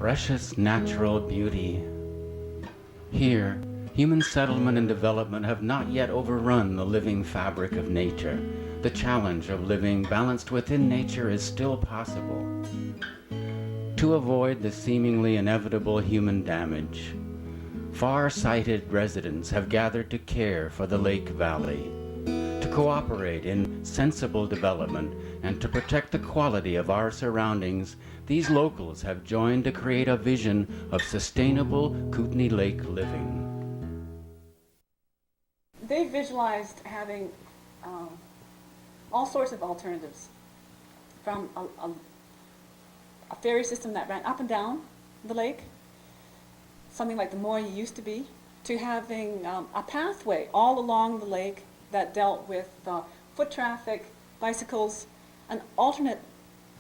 precious natural beauty. Here, human settlement and development have not yet overrun the living fabric of nature. The challenge of living balanced within nature is still possible. To avoid the seemingly inevitable human damage, far-sighted residents have gathered to care for the lake valley, to cooperate in sensible development, and to protect the quality of our surroundings. These locals have joined to create a vision of sustainable Kootenay Lake living. They visualized having all sorts of alternatives, from a ferry system that ran up and down the lake, something like the Moy used to be, to having a pathway all along the lake that dealt with foot traffic, bicycles, an alternate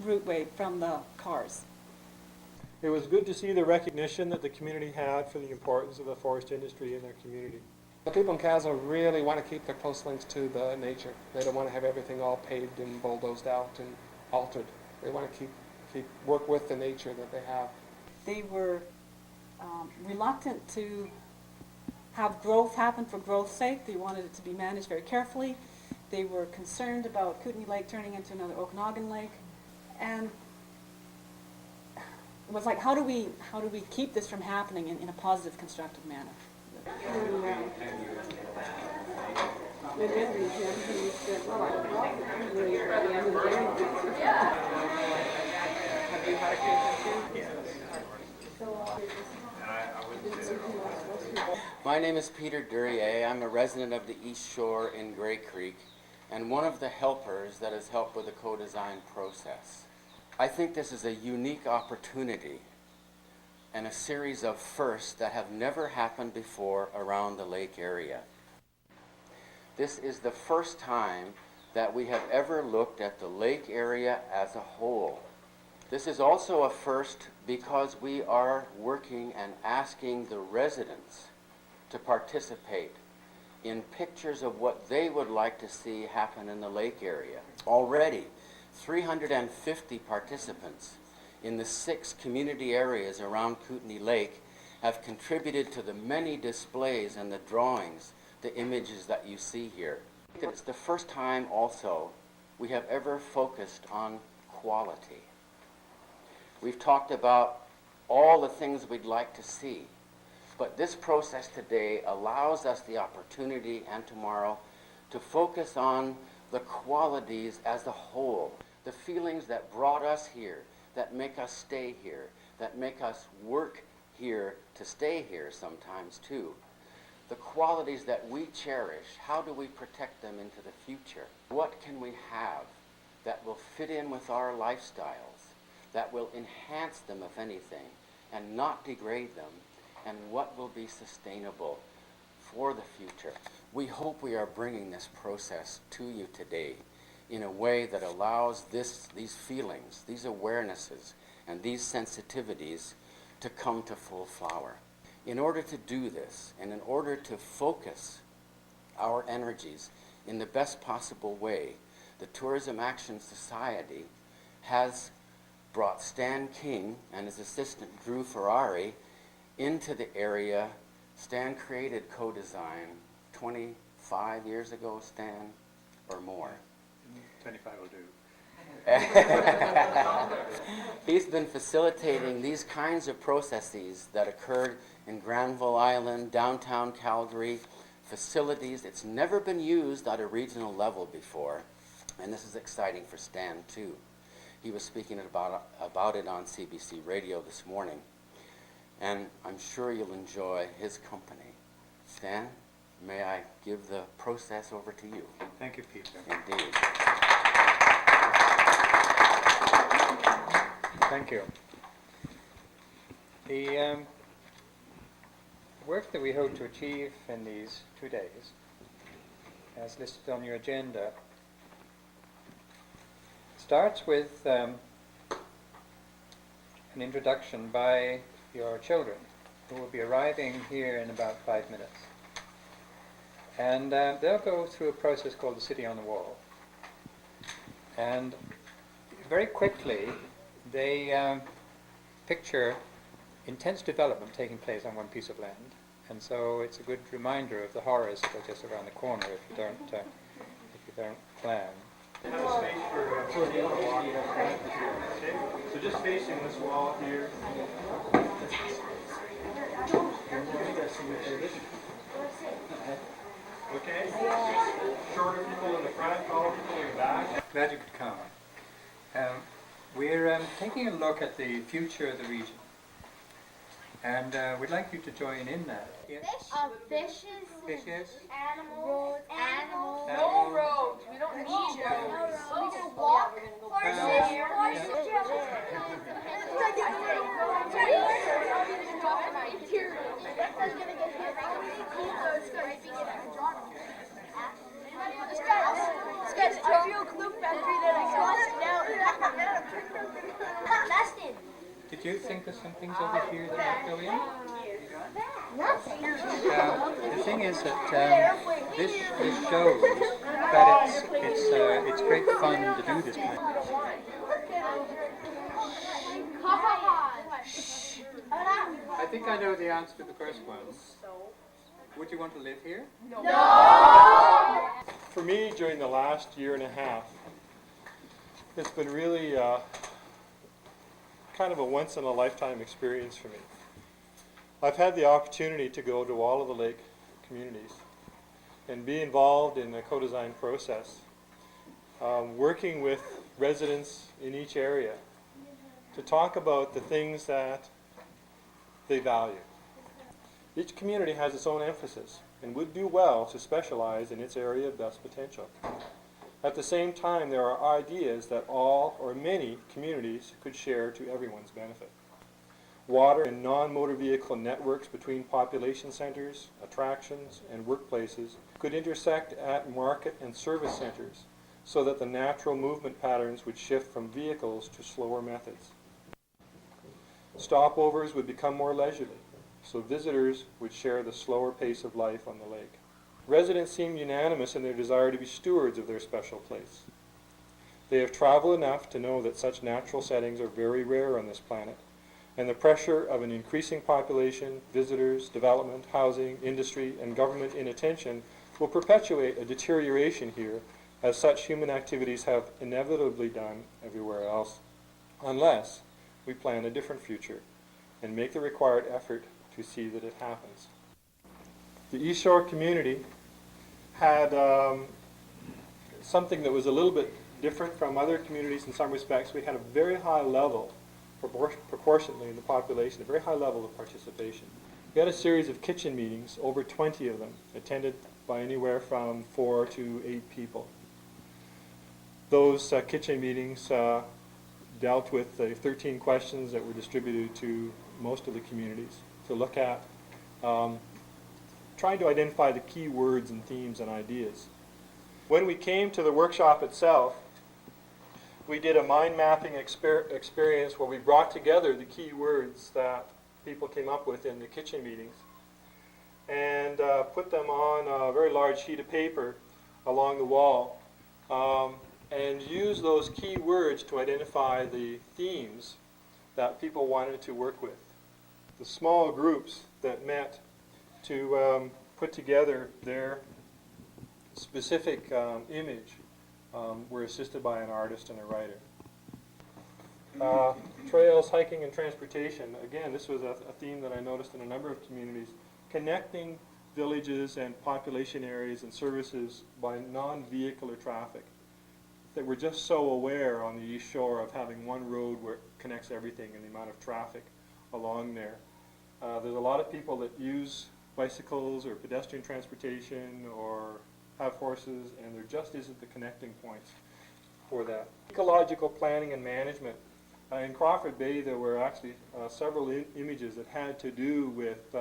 routeway from the cars. It was good to see the recognition that the community had for the importance of the forest industry in their community. The people in Castle really want to keep their close links to the nature. They don't want to have everything all paved and bulldozed out and altered. They want to work with the nature that they have. They were reluctant to have growth happen for growth's sake. They wanted it to be managed very carefully. They were concerned about Kootenay Lake turning into another Okanagan Lake. And it was like, how do we keep this from happening in a positive, constructive manner? My name is Peter Duryea. I'm a resident of the East Shore in Grey Creek and one of the helpers that has helped with the co-design process. I think this is a unique opportunity and a series of firsts that have never happened before around the lake area. This is the first time that we have ever looked at the lake area as a whole. This is also a first because we are working and asking the residents to participate in pictures of what they would like to see happen in the lake area. Already, 350 participants in the 6 community areas around Kootenay Lake have contributed to the many displays and the drawings, the images that you see here. It's the first time also we have ever focused on quality. We've talked about all the things we'd like to see, but this process today allows us the opportunity and tomorrow to focus on the qualities as a whole, the feelings that brought us here, that make us stay here, that make us work here to stay here sometimes too. The qualities that we cherish, how do we protect them into the future? What can we have that will fit in with our lifestyles, that will enhance them if anything, and not degrade them, and what will be sustainable for the future? We hope we are bringing this process to you today in a way that allows these feelings, these awarenesses, and these sensitivities to come to full flower. In order to do this, and in order to focus our energies in the best possible way, the Tourism Action Society has brought Stan King and his assistant Drew Ferrari into the area. Stan created co-design 25 years ago, Stan, or more. 25 will do. He's been facilitating these kinds of processes that occurred in Granville Island, downtown Calgary, facilities. It's never been used at a regional level before, and this is exciting for Stan too. He was speaking about it on CBC Radio this morning, and I'm sure you'll enjoy his company. Stan, may I give the process over to you? Thank you, Peter. Indeed. Thank you. The work that we hope to achieve in these 2 days, as listed on your agenda, starts with an introduction by your children, who will be arriving here in about 5 minutes. And they'll go through a process called the City on the Wall. And very quickly, they picture intense development taking place on one piece of land, and so it's a good reminder of the horrors that are just around the corner if you don't plan. Have a space for the walk. Okay? So just facing this wall here. Okay? Shorter people in the front, taller people in the back. Glad you could come. We're taking a look at the future of the region, and we'd like you to join in that. Yeah. Fishes, Fishes, animals, Animals. no roads. We don't need roads. We can walk. did you think of some things over here that might go in? The thing is that this shows that it's great fun to do this kind of thing. I think I know the answer to the first one. Would you want to live here? For me, during the last year and a half, it's been really kind of a once-in-a-lifetime experience for me. I've had the opportunity to go to all of the lake communities and be involved in the co-design process, working with residents in each area to talk about the things that they value. Each community has its own emphasis and would do well to specialize in its area of best potential. At the same time, there are ideas that all or many communities could share to everyone's benefit. Water and non-motor vehicle networks between population centers, attractions, and workplaces could intersect at market and service centers so that the natural movement patterns would shift from vehicles to slower methods. Stopovers would become more leisurely, so visitors would share the slower pace of life on the lake. Residents seem unanimous in their desire to be stewards of their special place. They have traveled enough to know that such natural settings are very rare on this planet, and the pressure of an increasing population, visitors, development, housing, industry, and government inattention will perpetuate a deterioration here, as such human activities have inevitably done everywhere else, unless we plan a different future and make the required effort to see that it happens. The East Shore community had something that was a little bit different from other communities in some respects. We had a very high level, proportionately in the population, a very high level of participation. We had a series of kitchen meetings, over 20 of them, attended by anywhere from 4 to 8 people. Those kitchen meetings dealt with the 13 questions that were distributed to most of the communities to look at trying to identify the key words and themes and ideas. When we came to the workshop itself, we did a mind mapping experience where we brought together the key words that people came up with in the kitchen meetings and put them on a very large sheet of paper along the wall and used those key words to identify the themes that people wanted to work with. The small groups that met to put together their specific image were assisted by an artist and a writer. Trails, hiking, and transportation. Again, this was a theme that I noticed in a number of communities. Connecting villages and population areas and services by non-vehicular traffic. That we're just so aware on the East Shore of having one road where it connects everything and the amount of traffic along there. There's a lot of people that use bicycles or pedestrian transportation or have horses, and there just isn't the connecting points for that. Ecological planning and management. In Crawford Bay, there were actually several images that had to do with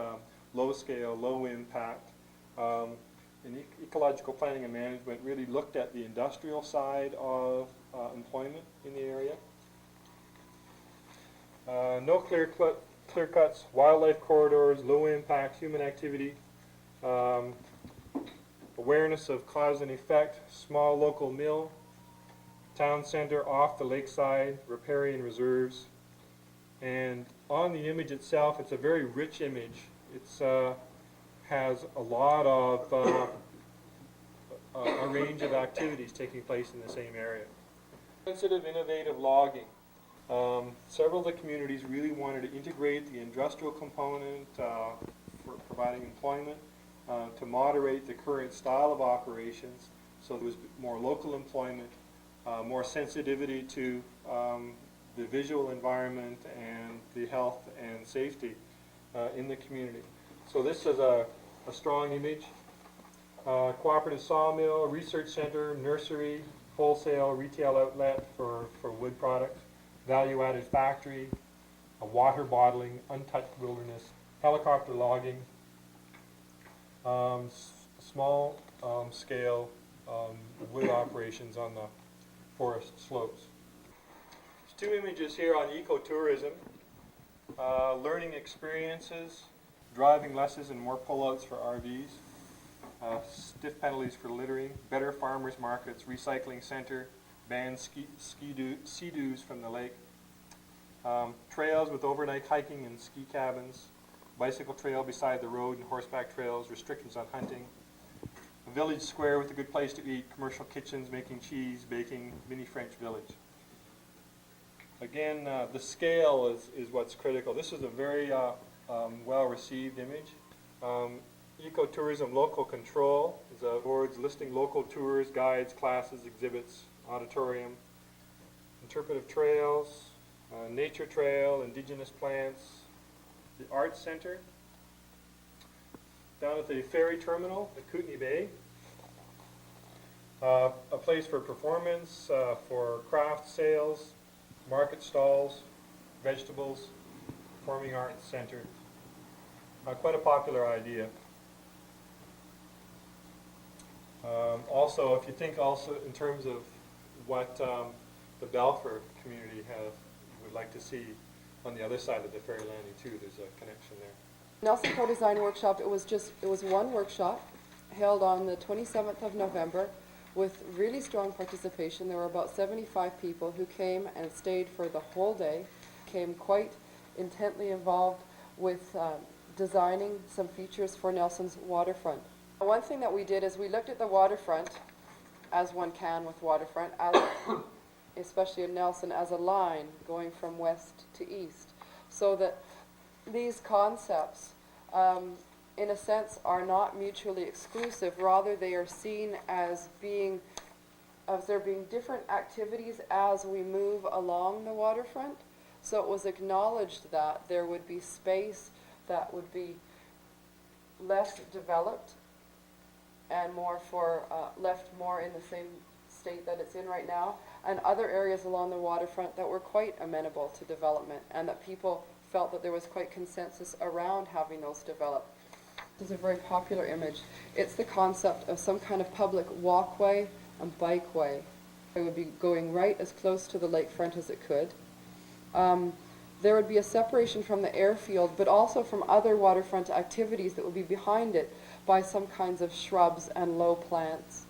low scale, low impact. And ecological planning and management really looked at the industrial side of employment in the area. No clear cuts, wildlife corridors, low impact human activity, awareness of cause and effect, small local mill, town center off the lakeside, riparian reserves, And on the image itself, it's a very rich image. It's has a lot of a range of activities taking place in the same area. Sensitive, innovative logging. Several of the communities really wanted to integrate the industrial component for providing employment, to moderate the current style of operations, so there was more local employment, more sensitivity to the visual environment and the health and safety in the community. So this is a strong image. Cooperative sawmill, research center, nursery, wholesale, retail outlet for wood products, value-added factory, a water bottling, untouched wilderness, helicopter logging, small scale wood operations on the forest slopes. There's two images here on ecotourism, learning experiences, driving lessons and more pullouts for RVs, stiff penalties for littering, better farmers markets, recycling center, banned sea-doos from the lake, trails with overnight hiking and ski cabins, bicycle trail beside the road and horseback trails, restrictions on hunting, a village square with a good place to eat, commercial kitchens making cheese, baking, mini French village. Again, the scale is what's critical. This is a very well-received image. Ecotourism local control is boards listing local tours, guides, classes, exhibits, auditorium, interpretive trails, nature trail, indigenous plants, the arts center, down at the ferry terminal at Kootenay Bay, a place for performance, for craft sales, market stalls, vegetables, performing arts center. Quite a popular idea. Also, if you think also in terms of what the Balfour community would like to see on the other side of the ferry landing too, there's a connection there. Nelson Co-Design Workshop, it was one workshop held on the 27th of November with really strong participation. There were about 75 people who came and stayed for the whole day, came quite intently involved with designing some features for Nelson's waterfront. One thing that we did is we looked at the waterfront, as one can with waterfront, especially in Nelson, as a line going from west to east, so that these concepts, in a sense, are not mutually exclusive. Rather, they are seen as there being different activities as we move along the waterfront. So it was acknowledged that there would be space that would be less developed and left more in the same state that it's in right now, and other areas along the waterfront that were quite amenable to development, and that people felt that there was quite consensus around having those developed. This is a very popular image. It's the concept of some kind of public walkway and bikeway. It would be going right as close to the lakefront as it could. There would be a separation from the airfield, but also from other waterfront activities that would be behind it by some kinds of shrubs and low plants.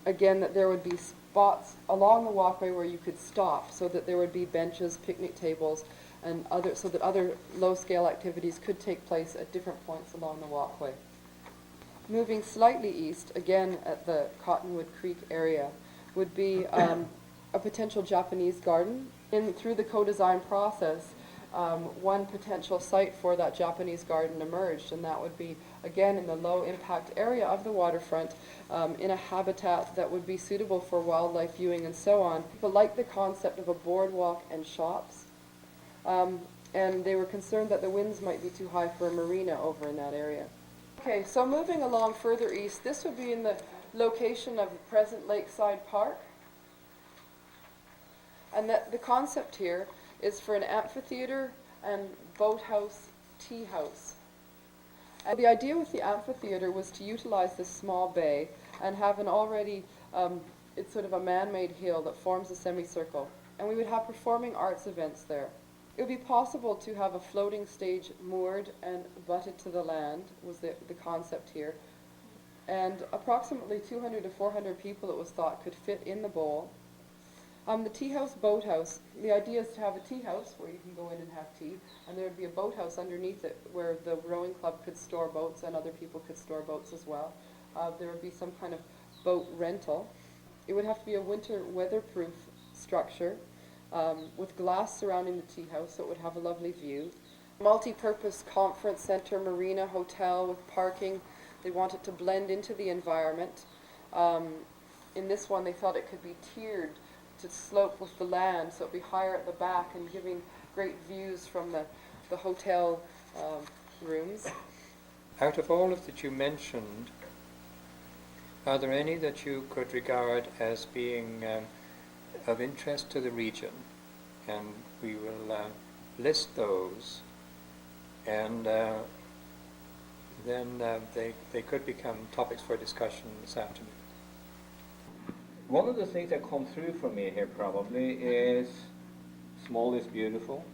Again, that there would be spots along the walkway where you could stop, so that there would be benches, picnic tables, and so that other low-scale activities could take place at different points along the walkway. Moving slightly east, again at the Cottonwood Creek area, would be a potential Japanese garden. Through the co-design process, one potential site for that Japanese garden emerged, and that would be, again, in the low-impact area of the waterfront, in a habitat that would be suitable for wildlife viewing and so on. People liked the concept of a boardwalk and shops, and they were concerned that the winds might be too high for a marina over in that area. Okay, so moving along further east, this would be in the location of the present Lakeside Park. And the concept here is for an amphitheater and boathouse, tea house. And the idea with the amphitheater was to utilize this small bay and have an already, it's sort of a man-made hill that forms a semicircle. And we would have performing arts events there. It would be possible to have a floating stage moored and butted to the land, was the concept here. And approximately 200 to 400 people, it was thought, could fit in the bowl. The tea house, boat house. The idea is to have a tea house where you can go in and have tea, and there would be a boat house underneath it where the rowing club could store boats and other people could store boats as well. There would be some kind of boat rental. It would have to be a winter weatherproof structure with glass surrounding the tea house, so it would have a lovely view. Multi-purpose conference center, marina, hotel with parking. They want it to blend into the environment. In this one, they thought it could be tiered to slope with the land, so it would be higher at the back and giving great views from the hotel rooms. Out of all of that you mentioned, are there any that you could regard as being of interest to the region? And we will list those, and then they could become topics for discussion this afternoon. One of the things that come through for me here probably is small is beautiful.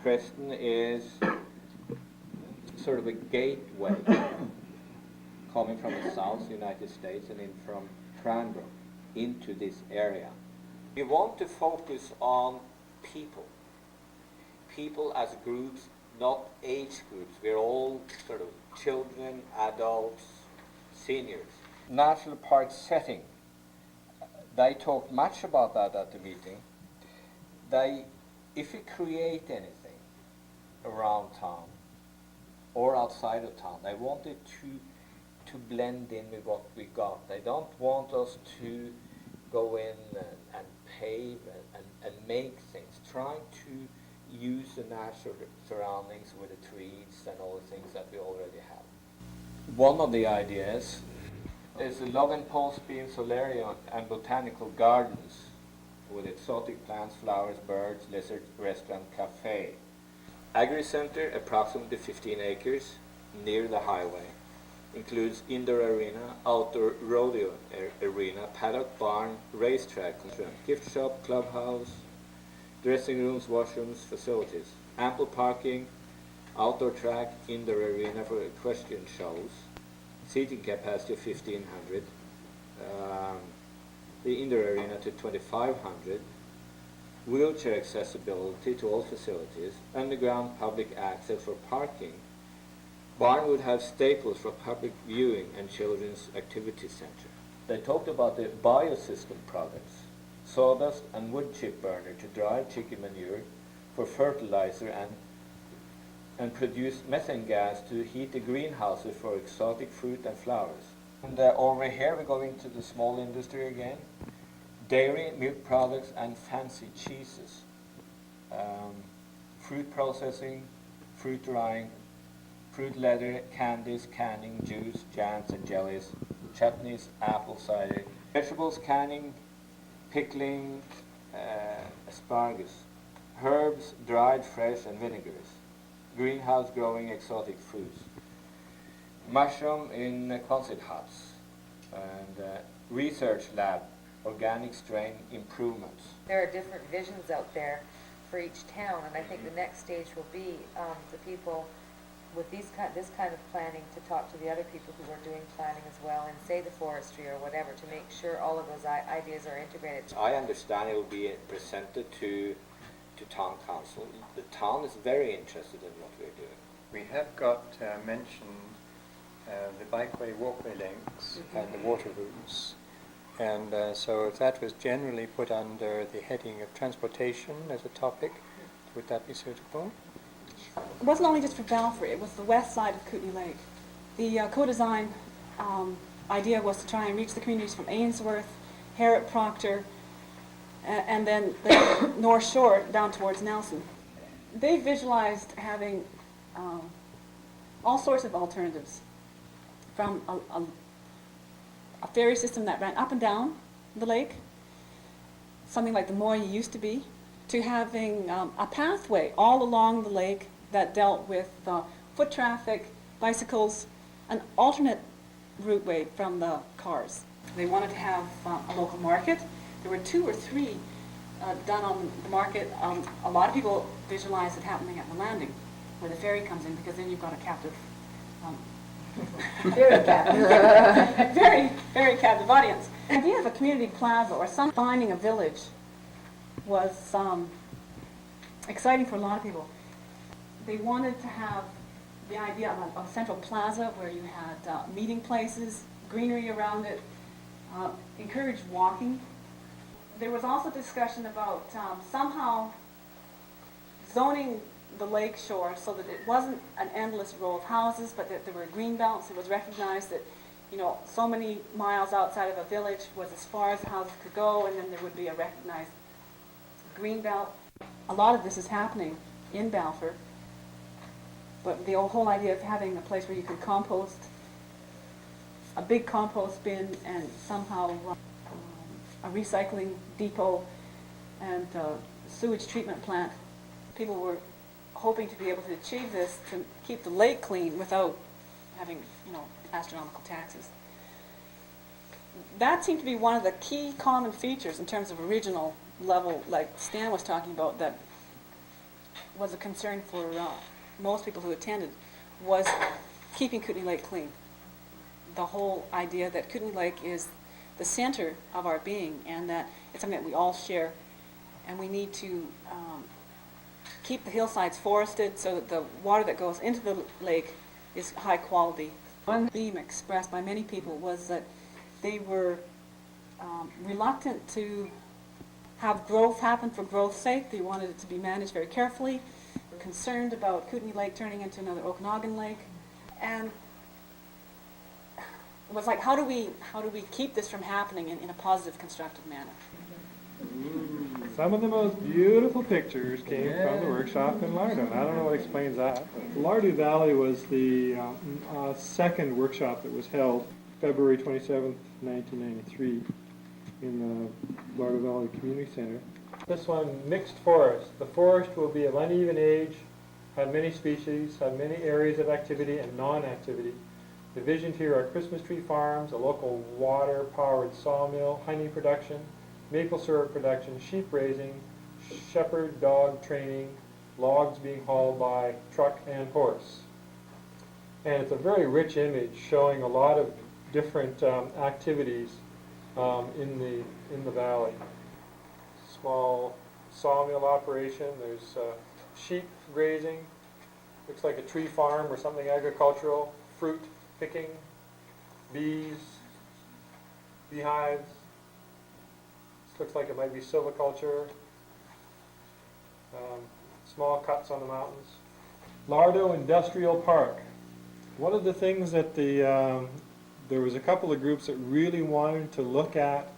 Creston is sort of a gateway coming from the South United States and in from Cranbrook into this area. We want to focus on people. People as groups, not age groups. We're all sort of children, adults, seniors. National park setting. They talked much about that at the meeting. If you create anything around town or outside of town, they wanted to blend in with what we got. They don't want us to go in and pave and make things. Trying to use the natural surroundings with the trees and all the things that we already have. One of the ideas is the Lovenpol's Bean Solarium and Botanical Gardens with exotic plants, flowers, birds, lizards, restaurant, cafe. Agri Center, approximately 15 acres, near the highway. Includes indoor arena, outdoor rodeo arena, paddock, barn, racetrack, gift shop, clubhouse, dressing rooms, washrooms, facilities. Ample parking, outdoor track, indoor arena for equestrian shows. Seating capacity of 1,500. The indoor arena to 2,500. Wheelchair accessibility to all facilities. Underground public access for parking. Barn would have staples for public viewing and children's activity center. They talked about the biosystem products, sawdust and wood chip burner to dry chicken manure for fertilizer and produce methane gas to heat the greenhouses for exotic fruit and flowers. And over here we go into the small industry again. Dairy, milk products and fancy cheeses. Fruit processing, fruit drying, fruit leather, candies, canning, juice, jams and jellies, chutneys, apple cider, vegetables canning, pickling, asparagus, herbs, dried, fresh and vinegars, greenhouse growing exotic fruits, mushroom in Quonset huts, and research lab, organic strain improvements. There are different visions out there for each town, and I think the next stage will be the people with this kind of planning to talk to the other people who are doing planning as well, and say the forestry or whatever, to make sure all of those ideas are integrated. I understand it will be presented to town council. The town is very interested in what we're doing. We have got mentioned the bikeway, walkway links and the water routes. And so if that was generally put under the heading of transportation as a topic, would that be suitable? It wasn't only just for Balfour, it was the west side of Kootenay Lake. The co-design idea was to try and reach the communities from Ainsworth, Harriet Proctor, and then the North Shore down towards Nelson. They visualized having all sorts of alternatives, from a ferry system that ran up and down the lake, something like the Moy used to be, to having a pathway all along the lake that dealt with foot traffic, bicycles, an alternate routeway from the cars. They wanted to have a local market. There were 2 or 3 done on the market. A lot of people visualize it happening at the landing, where the ferry comes in, because then you've got a captive, Very captive. very, very captive audience. The idea of a community plaza or some finding a village was exciting for a lot of people. They wanted to have the idea of a central plaza where you had meeting places, greenery around it, encouraged walking. There was also discussion about somehow zoning the lake shore so that it wasn't an endless row of houses, but that there were green belts. It was recognized that, you know, so many miles outside of a village was as far as the houses could go, and then there would be a recognized green belt. A lot of this is happening in Balfour, but the whole idea of having a place where you could compost, a big compost bin, and somehow a recycling depot and sewage treatment plant. People were hoping to be able to achieve this to keep the lake clean without having, you know, astronomical taxes. That seemed to be one of the key common features in terms of original level, like Stan was talking about, that was a concern for most people who attended, was keeping Kootenay Lake clean. The whole idea that Kootenay Lake is the center of our being, and that it's something that we all share, and we need to keep the hillsides forested so that the water that goes into the lake is high quality. One theme expressed by many people was that they were reluctant to have growth happen for growth's sake. They wanted it to be managed very carefully, concerned about Kootenay Lake turning into another Okanagan Lake, and it was like, how do we keep this from happening in a positive, constructive manner? Some of the most beautiful pictures came from the workshop in Lardo. And I don't know what explains that. Lardo Valley was the second workshop that was held February 27th, 1993 in the Lardo Valley Community Center. This one, mixed forest. The forest will be of uneven age, have many species, have many areas of activity and non-activity. Divisioned here are Christmas tree farms, a local water-powered sawmill, honey production, maple syrup production, sheep raising, shepherd dog training, logs being hauled by truck and horse. And it's a very rich image showing a lot of different activities in the valley. Small sawmill operation, there's sheep grazing, looks like a tree farm or something agricultural, fruit picking, bees, beehives. This looks like it might be silviculture. Small cuts on the mountains. Lardo Industrial Park. One of the things that there was a couple of groups that really wanted to look at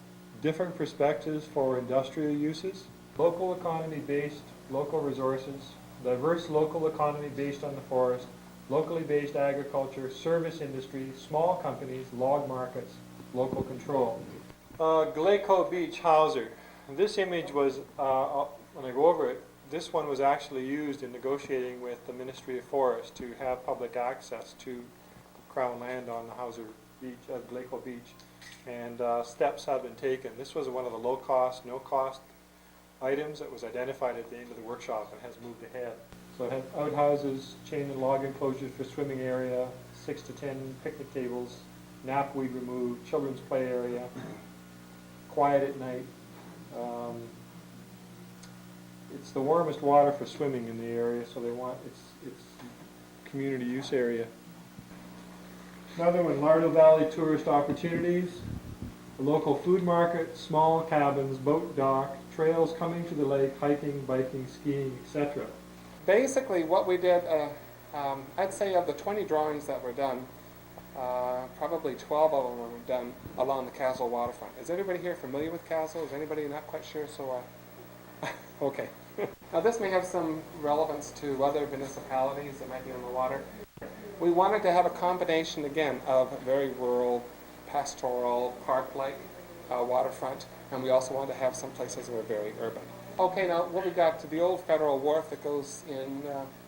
different perspectives for industrial uses. Local economy based, local resources, diverse local economy based on the forest, locally based agriculture, service industry, small companies, log markets, local control. Glaco Beach, Hauser. This image was, when I go over it, this one was actually used in negotiating with the Ministry of Forest to have public access to Crown land on the Hauser Beach, Glaco Beach, and steps have been taken. This was one of the low-cost, no-cost items that was identified at the end of the workshop and has moved ahead. So it had outhouses, chain and log enclosures for swimming area, 6 to 10 picnic tables, knapweed removed, children's play area, quiet at night. It's the warmest water for swimming in the area, so they want it's community use area. Another one, Lardo Valley Tourist Opportunities, a local food market, small cabins, boat dock, trails coming to the lake, hiking, biking, skiing, etc. Basically, what we did, I'd say of the 20 drawings that were done, probably 12 of them were done along the Castle waterfront. Is anybody here familiar with Castle? Is anybody not quite sure? So, okay. Now this may have some relevance to other municipalities that might be on the water. We wanted to have a combination, again, of very rural, pastoral, park-like waterfront, and we also wanted to have some places that were very urban. Okay, now what we got to the old Federal Wharf that goes in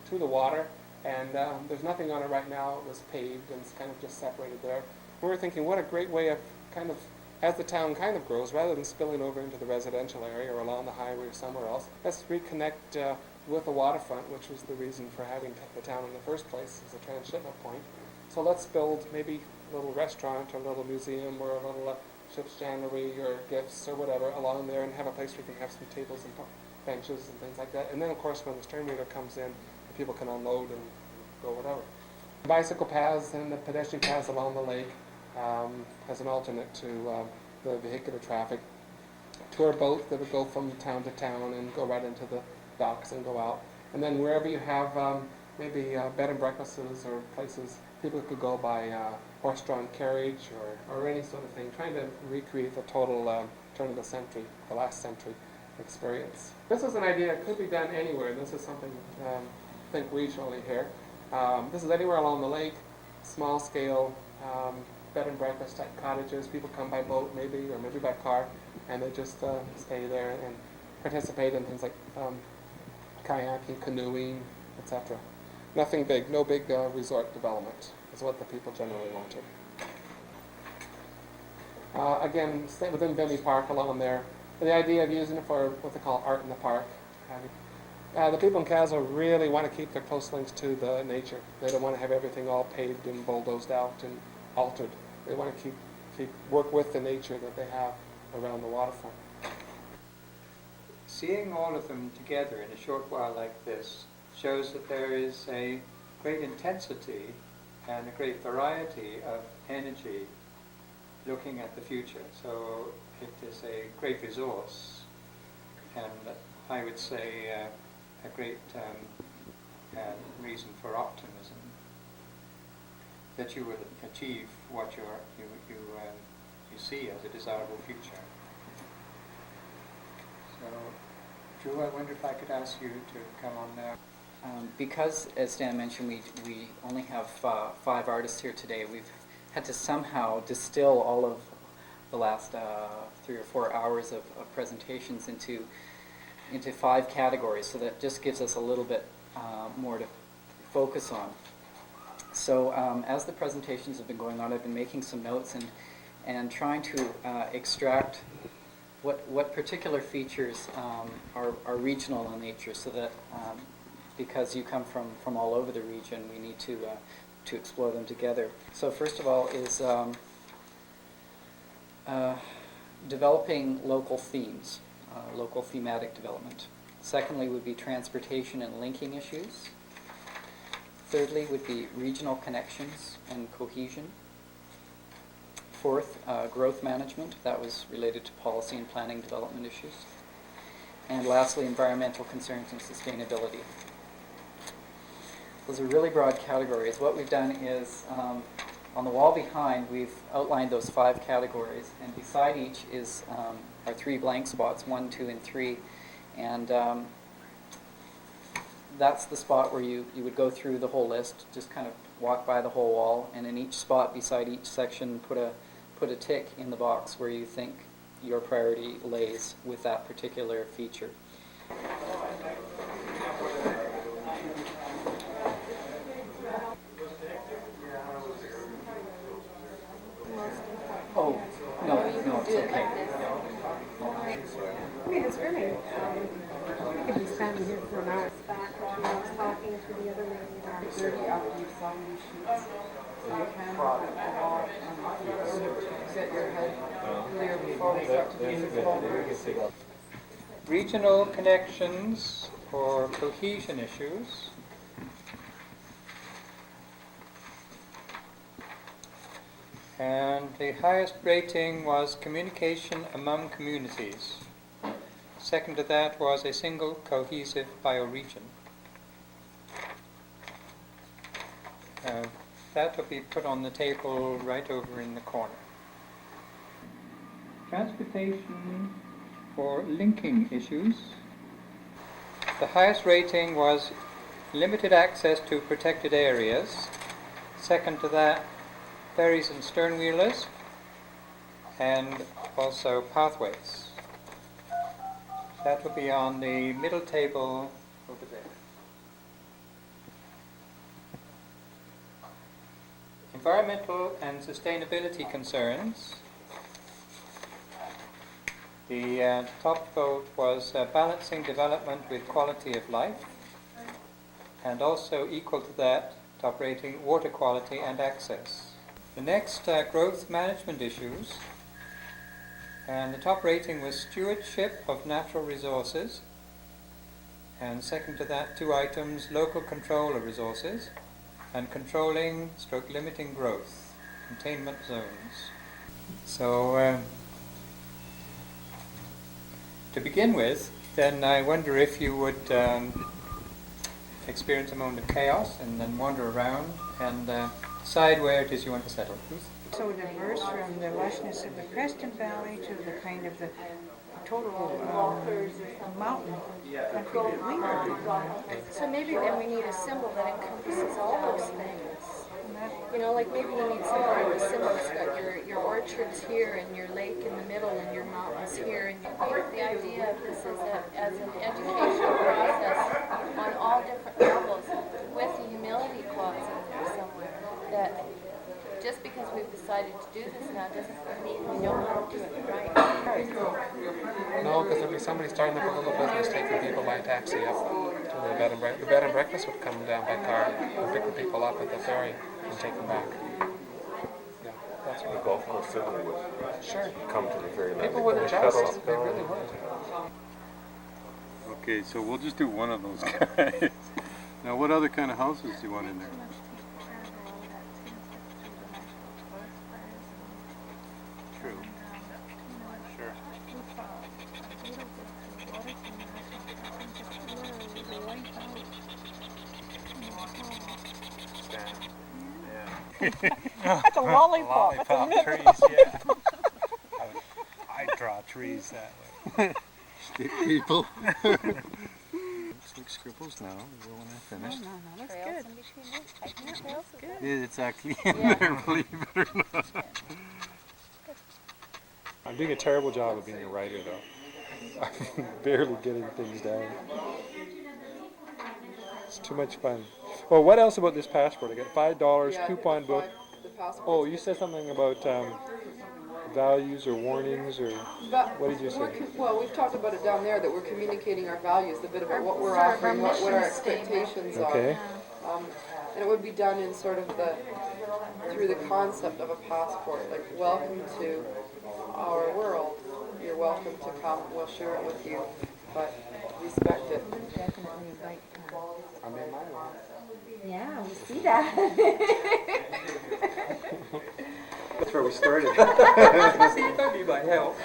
to the water, and there's nothing on it right now. It was paved and it's kind of just separated there. We were thinking, what a great way of kind of, as the town kind of grows, rather than spilling over into the residential area or along the highway or somewhere else, let's reconnect with the waterfront, which was the reason for having the town in the first place as a transshipment point. So let's build maybe a little restaurant or a little museum or a little ship's January or gifts or whatever along there and have a place where you can have some tables and benches and things like that. And then, of course, when the stern wheeler comes in, the people can unload and go whatever. Bicycle paths and the pedestrian paths along the lake as an alternate to the vehicular traffic. Tour boat that would go from town to town and go right into the docks and go out. And then wherever you have maybe bed and breakfasts or places, people could go by horse-drawn carriage or any sort of thing, trying to recreate the total turn of the century, the last century experience. This is an idea that could be done anywhere. This is something I think regionally here. This is anywhere along the lake, small scale bed and breakfast type cottages. People come by boat maybe, or maybe by car, and they just stay there and participate in things like kayaking, canoeing, etc. Nothing big, no big resort development is what the people generally wanted. Again, stay within Vimy Park along there. The idea of using it for what they call art in the park. The people in Castle really want to keep their close links to the nature. They don't want to have everything all paved and bulldozed out and altered. They want to work with the nature that they have around the waterfront. Seeing all of them together in a short while like this shows that there is a great intensity and a great variety of energy looking at the future. So it is a great resource, and I would say a great reason for optimism that you will achieve what you see as a desirable future. So, Drew, I wonder if I could ask you to come on now. Because, as Dan mentioned, we only have 5 artists here today, we've had to somehow distill all of the last 3 or 4 hours of presentations into 5 categories, so that just gives us a little bit more to focus on. So as the presentations have been going on, I've been making some notes and trying to extract what particular features are regional in nature, so that because you come from all over the region, we need to explore them together. So first of all is developing local themes, local thematic development. Secondly would be transportation and linking issues. Thirdly would be regional connections and cohesion. Fourth, growth management. That was related to policy and planning development issues. And lastly, environmental concerns and sustainability. Those are really broad categories. What we've done is, on the wall behind, we've outlined those 5 categories, and beside each is our 3 blank spots, 1, 2, and 3. And that's the spot where you would go through the whole list, just kind of walk by the whole wall, and in each spot beside each section put a tick in the box where you think your priority lays with that particular feature. Oh, no, it's okay. I mean, it's really, we could be spending here for an hour. Back when I was talking to the other lady. 30 after you sign these sheets. So you can put the wall and get your head clear before we start to do this. Regional connections or cohesion issues. And the highest rating was communication among communities. Second to that was a single cohesive bioregion. That will be put on the table right over in the corner. Transportation for linking issues. The highest rating was limited access to protected areas. Second to that, ferries and sternwheelers, and also pathways. That will be on the middle table over there. Environmental and sustainability concerns. The top vote was balancing development with quality of life, and also equal to that, top rating, water quality and access. The next, growth management issues. And the top rating was stewardship of natural resources. And second to that, 2 items, local control of resources and controlling / limiting growth, containment zones. So to begin with, then I wonder if you would experience a moment of chaos and then wander around and decide where it is you want to settle. So diverse from the lushness of the Creston Valley to the kind of the total mountain country that we are. So maybe then we need a symbol that encompasses all those things. You know, like maybe you need some kind of a symbol that's got your orchards here and your lake in the middle and your mountains here. And the idea of this is that as an educational process on all different levels with a humility clause in there somewhere, that just because we've decided to do this now doesn't mean we don't want to do it right. No, because there'd be somebody starting up a little business, taking people by taxi up to the bed and breakfast. The bed and breakfast would come down by car and pick the people up at the ferry and take them back. Yeah, that's The what. golf course fiddler would Sure. come to the ferry. People wouldn't just. They really would. Okay, so we'll just do one of those guys. Now, what other kind of houses do you want in there? True. Sure. That's a lollipop. Lollipop trees, yeah. I'd draw trees that way. Stick people. Looks like scribbles now, when I finished. That's Trails good. in between them, hiking trails, is that? It's actually in there, believe it or not. I'm doing a terrible job of being a writer, though. I'm barely getting things down. It's too much fun. Well, what else about this passport? I got $5 Yeah, coupon book. the passport. Oh, you said something about values or warnings or what did you say? Well, we've talked about it down there, that we're communicating our values, a bit about what we're Sort of our offering, what our mission statement. expectations are. Okay. And it would be done in sort of through the concept of a passport, like welcome to our world. You're welcome to come, we'll share it with you, but respect it. Definitely invite. I'm in my way. Yeah, we see that. That's where we started. See, you thought you might help.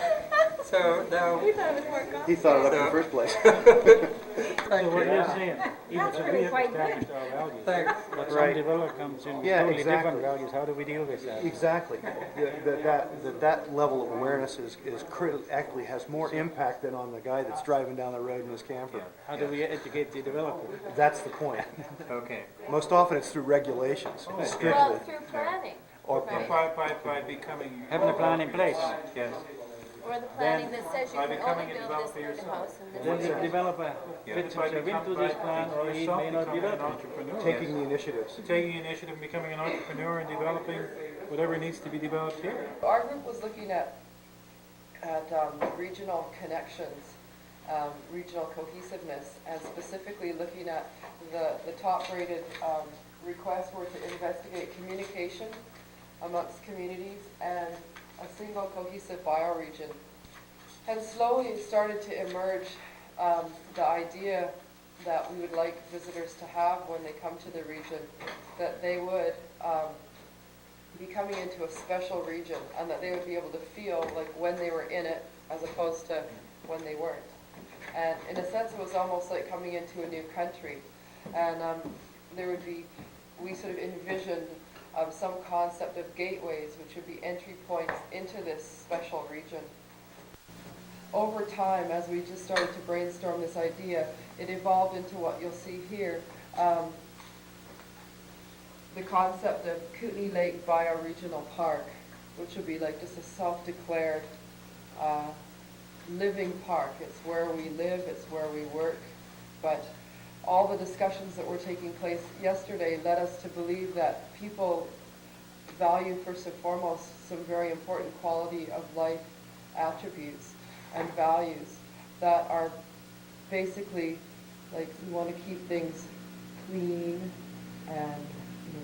So now, We thought it was more complicated. He thought it up in the first place. thank you. saying, That's pretty quite good. our values, Thanks. but Right. developer comes in with Yeah, totally exactly. different values, how do we deal with that? Exactly. That level of awareness is actually has more impact than on the guy that's driving down the road in his camper. How do we educate the developer? That's the point. Okay. Most often it's through regulations, Well, strictly. through planning, Or right? By becoming... Having a plan in place. Yes. Or the planning that says you can only build this kind of house and Then this. the developer fits himself into this plan, or he may not develop it. taking the initiatives. Taking initiative, becoming an entrepreneur and developing whatever needs to be developed here. Our group was looking at regional connections, regional cohesiveness, and specifically looking at the top-rated requests were to investigate communication amongst communities and a single cohesive bioregion. And slowly it started to emerge the idea that we would like visitors to have when they come to the region, that they would be coming into a special region and that they would be able to feel like when they were in it as opposed to when they weren't. And in a sense, it was almost like coming into a new country. And there would be, we sort of envisioned some concept of gateways, which would be entry points into this special region. Over time, as we just started to brainstorm this idea, it evolved into what you'll see here. The concept of Kootenay Lake Bioregional Park, which would be like just a self-declared living park. It's where we live, it's where we work, but all the discussions that were taking place yesterday led us to believe that people value first and foremost some very important quality of life attributes and values that are basically like we want to keep things clean and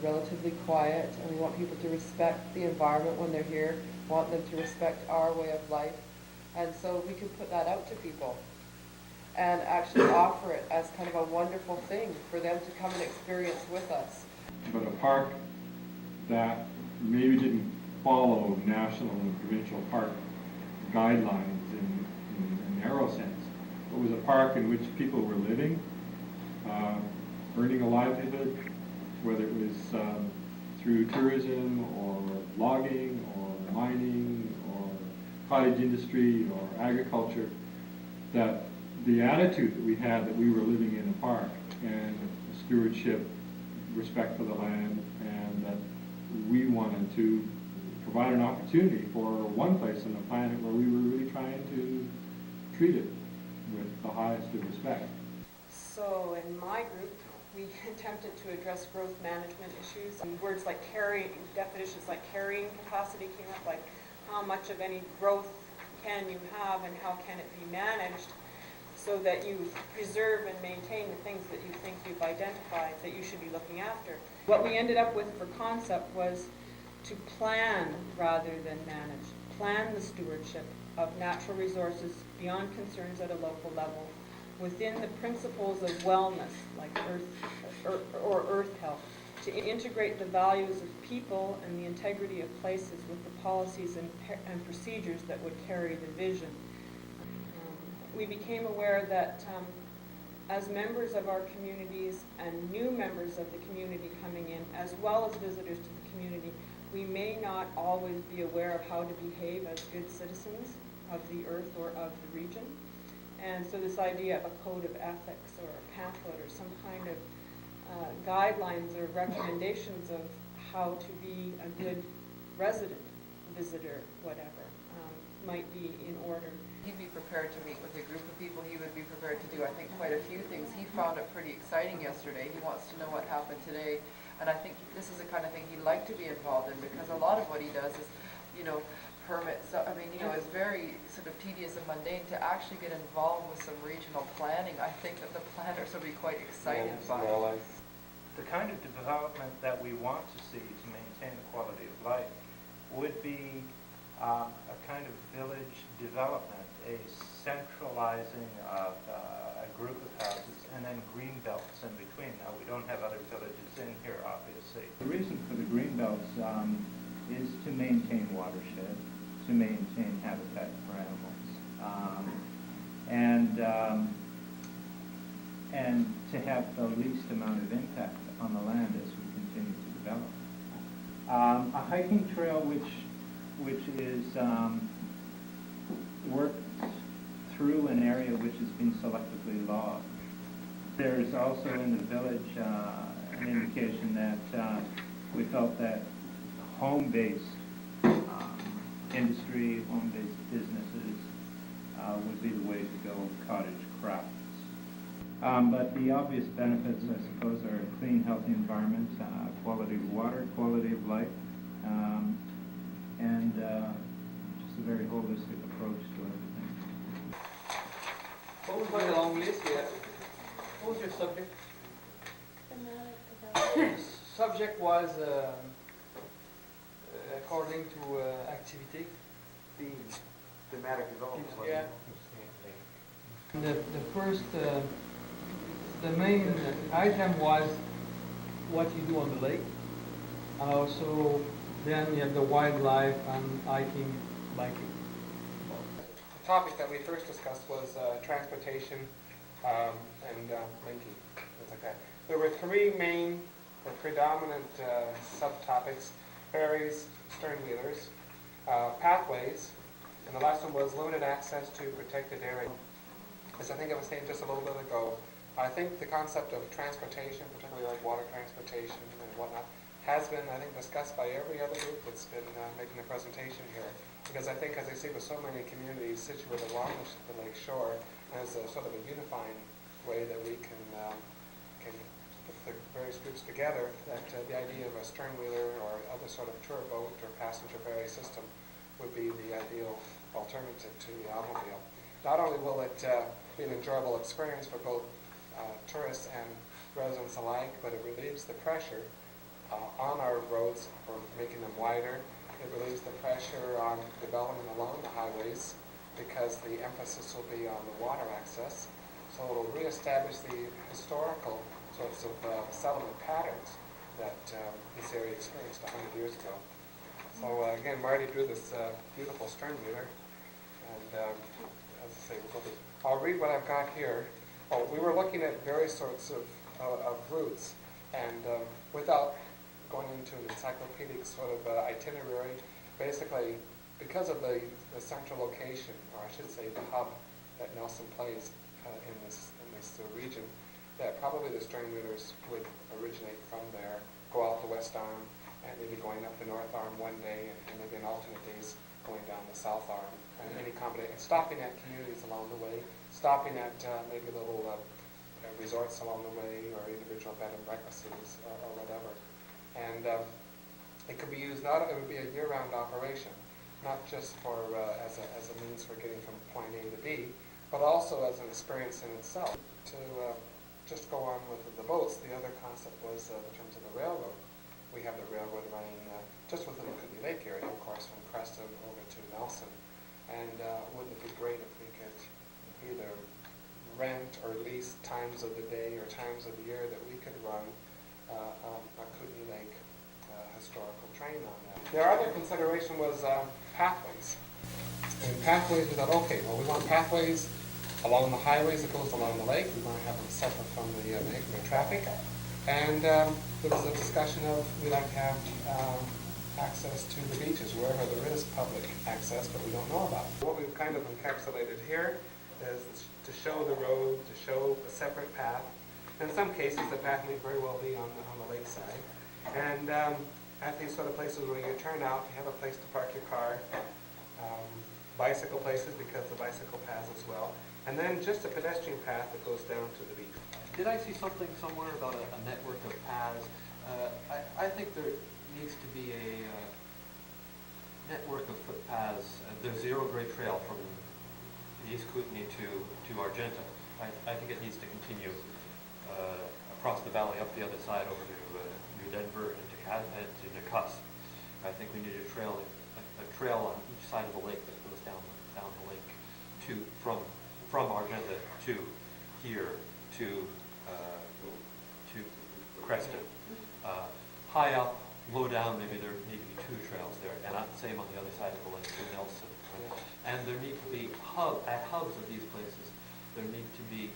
relatively quiet, and we want people to respect the environment when they're here, want them to respect our way of life. And so we can put that out to people and actually offer it as kind of a wonderful thing for them to come and experience with us. But a park that maybe didn't follow national and provincial park guidelines in a narrow sense, but was a park in which people were living, earning a livelihood, whether it was through tourism or logging or mining or cottage industry or agriculture, that the attitude that we had that we were living in a park and stewardship, respect for the land, and that we wanted to provide an opportunity for one place on the planet where we were really trying to treat it with the highest of respect. So in my group, we attempted to address growth management issues. And words like carrying, definitions like carrying capacity came up, like how much of any growth can you have and how can it be managed so that you preserve and maintain the things that you think you've identified that you should be looking after. What we ended up with for concept was to plan rather than manage. Plan the stewardship of natural resources beyond concerns at a local level within the principles of wellness, like earth health, to integrate the values of people and the integrity of places with the policies and procedures that would carry the vision. We became aware that as members of our communities and new members of the community coming in, as well as visitors to the community, we may not always be aware of how to behave as good citizens of the earth or of the region. And so this idea of a code of ethics or a pamphlet or some kind of guidelines or recommendations of how to be a good resident, visitor, whatever, might be in order. He'd be prepared to meet with a group of people. He would be prepared to do, I think, quite a few things. He found it pretty exciting yesterday. He wants to know what happened today. And I think this is the kind of thing he'd like to be involved in, because a lot of what he does is, permits. I mean, it's very sort of tedious and mundane. To actually get involved with some regional planning, I think that the planners will be quite excited by it. The kind of development that we want to see to maintain the quality of life would be a kind of village development, a centralizing of a group of houses, and then green belts in between. Now, we don't have other villages in here, obviously. The reason for the green belts is to maintain watershed, to maintain habitat for animals, and to have the least amount of impact on the land as we continue to develop. A hiking trail which is worked through an area which has been selectively logged. There's also in the village an indication that we felt that home-based industry, home-based businesses would be the way to go, cottage crafts. But the obvious benefits, I suppose, are a clean, healthy environment, quality of water, quality of life, and just a very holistic approach to everything. What was quite a long list here. What was your subject? Subject was according to activity. Thematic development. Yeah. The first, the main item was what you do on the lake. So then you have the wildlife and hiking, biking. The topic that we first discussed was transportation and linking, things like that. There were three main or predominant subtopics: ferries, stern-wheelers, pathways, and the last one was limited access to protected area. As I think I was saying just a little bit ago, I think the concept of transportation, particularly like water transportation and whatnot, has been, I think, discussed by every other group that's been making a presentation here. Because I think, as I see with so many communities situated along the lake shore, there's a sort of a unifying way that we can put the various groups together, that the idea of a stern-wheeler or other sort of tour boat or passenger ferry system would be the ideal alternative to the automobile. Not only will it be an enjoyable experience for both tourists and residents alike, but it relieves the pressure on our roads for making them wider. It relieves the pressure on development along the highways because the emphasis will be on the water access. So it'll reestablish the historical sorts of settlement patterns that this area experienced 100 years ago. So again, Marty drew this beautiful stern wheeler, and as I say, I'll read what I've got here. Oh, we were looking at various sorts of routes, and without going into an encyclopedic sort of itinerary, basically, because of the central location, or I should say the hub that Nelson plays in this region, that probably the stern wheelers would originate from there, go out the west arm, and maybe going up the north arm one day, and maybe in alternate days going down the south arm, and any combination, stopping at communities along the way, stopping at maybe little resorts along the way, or individual bed and breakfasts, or whatever. And it could be used, it would be a year-round operation, not just for as a means for getting from point A to B, but also as an experience in itself. To just go on with the boats, the other concept was in terms of the railroad. We have the railroad running just within the Kootenay Lake area, of course, from Creston over to Nelson. And wouldn't it be great if we could either rent or lease times of the day or times of the year that we could run a Kootenay Lake historical train on that. Their other consideration was pathways. And pathways, we thought, okay, well, we want pathways along the highways that goes along the lake. We want to have them separate from the vehicular traffic. And there was a discussion of we'd like to have access to the beaches wherever there is public access, but we don't know about. What we've kind of encapsulated here is to show the road, to show a separate path. In some cases, the path may very well be on the lakeside. And at these sort of places where you turn out, you have a place to park your car, bicycle places because the bicycle paths as well, and then just a pedestrian path that goes down to the beach. Did I see something somewhere about a network of paths? I think there needs to be a network of footpaths. The Zero Grade Trail from East Kootenay to Argenta. I think it needs to continue across the valley, up the other side over to New Denver and to Nakusp. I think we need a trail on each side of the lake that goes down the lake from Argenta to here to Creston. High up, low down, maybe there need to be two trails there, and same on the other side of the lake to Nelson. Right? And there need to be at hubs of these places, there need to be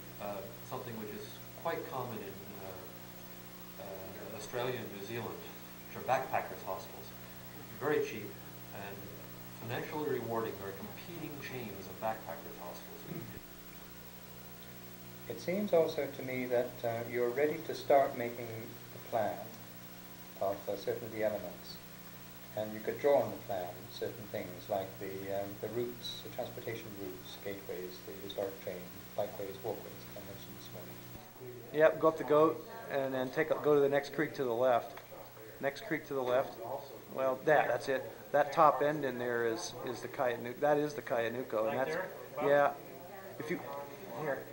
something which is quite common in Australia and New Zealand, which are backpackers hostels. Very cheap and financially rewarding. There are competing chains of backpackers hostels. It seems also to me that you're ready to start making the plan of certain of the elements. And you could draw on the plan certain things like the routes, the transportation routes, gateways, the historic train, bikeways, walkways, I mentioned this morning. Yep, go up the goat and then go to the next creek to the left. Next creek to the left. Well, that's it. That top end in there is the Cayunuco. That is the Cayunuco, and that's if you here.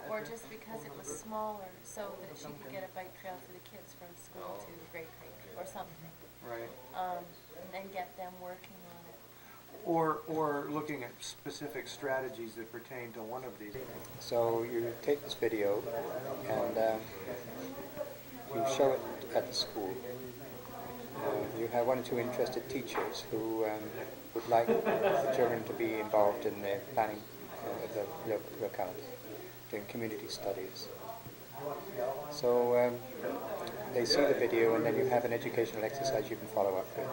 Or just because it was smaller, so that she could get a bike trail for the kids from school to Great Creek or something. Right. And then get them working on it. Or looking at specific strategies that pertain to one of these. So you take this video and you show it at the school. You have one or two interested teachers who would like the children to be involved in the planning of the locality, doing community studies. So they see the video, and then you have an educational exercise you can follow up with.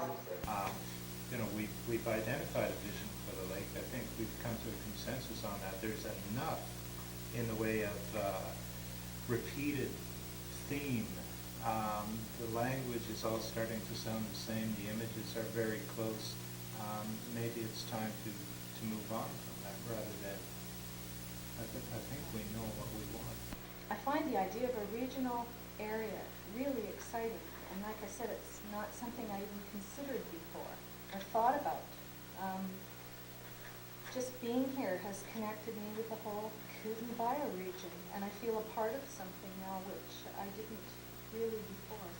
We've identified a vision for the lake. I think we've come to a consensus on that. There's enough in the way of repeated theme. The language is all starting to sound the same. The images are very close. Maybe it's time to move on from that rather than, I think we know what we want. I find the idea of a regional area really exciting. And like I said, it's not something I even considered before or thought about. Just being here has connected me with the whole Kootenay bioregion, and I feel a part of something now which I didn't really before.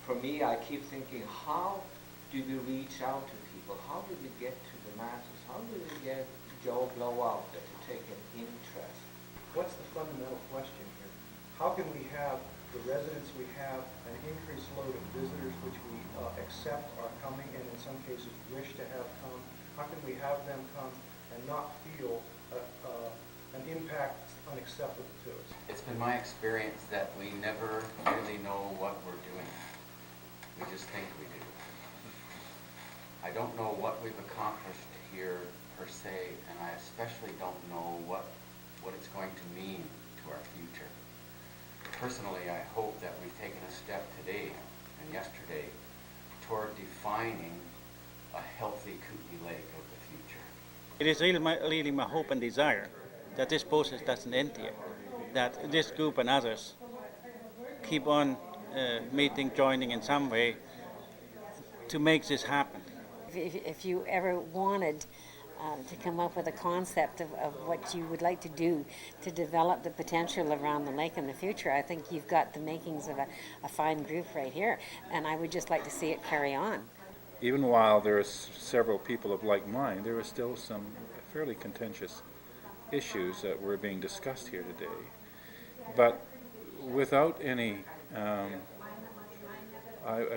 For me, I keep thinking, how do we reach out to people? How do we get to the masses? How do we get Joe Blow out there to take an interest. What's the fundamental question here? How can we have the residents we have an increased load of visitors which we accept are coming and in some cases wish to have come? How can we have them come and not feel an impact that's unacceptable to us? It's been my experience that we never really know what we're doing. We just think we do. I don't know what we've accomplished here per se, and I especially don't know what it's going to mean to our future. Personally, I hope that we've taken a step today and yesterday toward defining a healthy Kootenai Lake of the future. It is really my hope and desire that this process doesn't end here, that this group and others keep on meeting, joining in some way to make this happen. If you ever wanted to come up with a concept of what you would like to do to develop the potential around the lake in the future, I think you've got the makings of a fine group right here, and I would just like to see it carry on. Even while there are several people of like mind, there are still some fairly contentious issues that were being discussed here today. But without any, I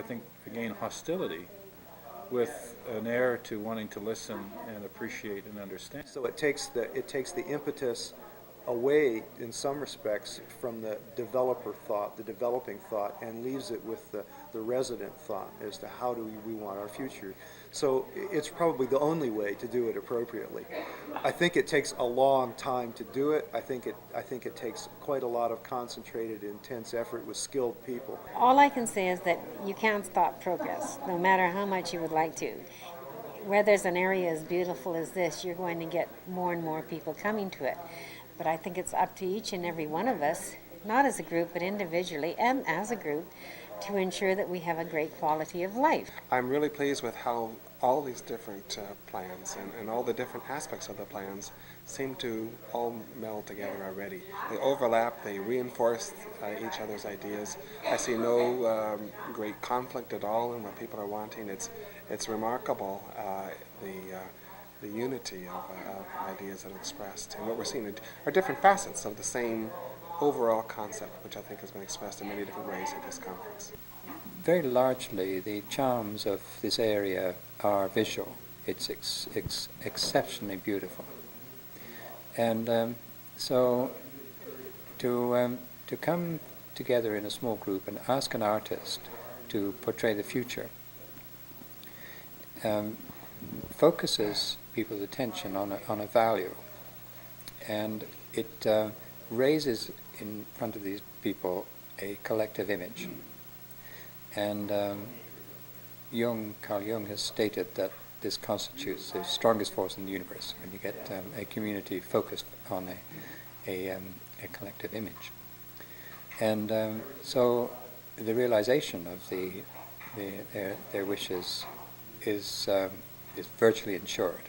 think, again, hostility, with an air to wanting to listen and appreciate and understand. So it takes the impetus away in some respects from the developer thought, the developing thought, and leaves it with the resident thought as to how do we want our future. So it's probably the only way to do it appropriately. I think it takes a long time to do it. I think it takes quite a lot of concentrated, intense effort with skilled people. All I can say is that you can't stop progress, no matter how much you would like to. Where there's an area as beautiful as this, you're going to get more and more people coming to it. But I think it's up to each and every one of us, not as a group, but individually and as a group, to ensure that we have a great quality of life. I'm really pleased with how all these different plans and all the different aspects of the plans seem to all meld together already. They overlap, they reinforce each other's ideas. I see no great conflict at all in what people are wanting. It's remarkable the unity of ideas that are expressed. And what we're seeing are different facets of the same overall concept, which I think has been expressed in many different ways at this conference. Very largely, the charms of this area are visual. It's exceptionally beautiful. And so to come together in a small group and ask an artist to portray the future focuses people's attention on a value, and it raises in front of these people a collective image. And Carl Jung has stated that this constitutes the strongest force in the universe, when you get a community focused on a collective image. And so the realization of their wishes is virtually ensured.